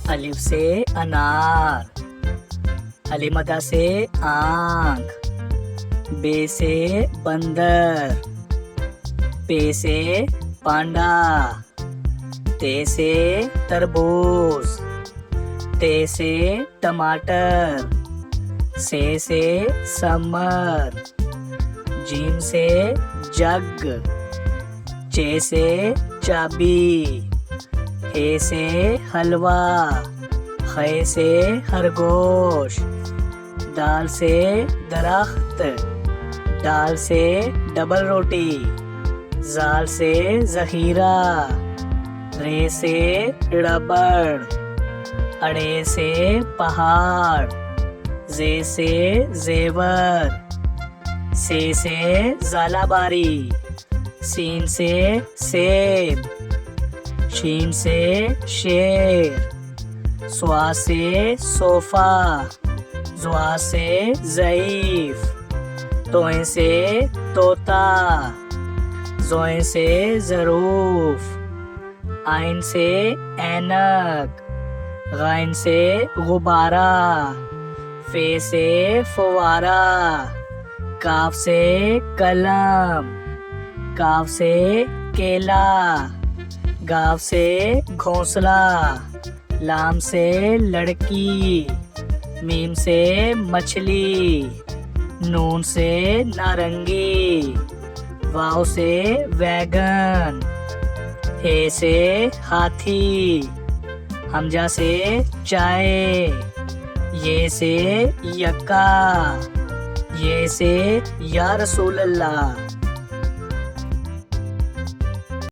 अलिफ से अनार, अलिमदा से आँख, बे से बंदर, पे से पांडा, ते से तरबूज, ते से टमाटर, से समर, जीम से जग, चे से चाबी, हे से हलवा, खे से खरगोश, दाल से दरख्त, दाल से डबल रोटी, जाल से जहीरा, रे से रबड़, अड़े से पहाड़, जे से जेवर, से ज़ालाबारी, सीन से सेब, शीन से शेर, स्वा से सोफा, ज़्वा से ज़ईफ, तोए से तोता, ज़ोए से ज़रूफ, आइन से ऐनक, गाइन से गुब्बारा, फे से फवारा, काफ से कलम, काफ से केला, गाव से घोंसला, लाम से लड़की, मीम से मछली, नून से नारंगी, वाव से वैगन, हे से हाथी, हमजा से चाय, ये से यक्का, ये से या रसूल अल्लाह।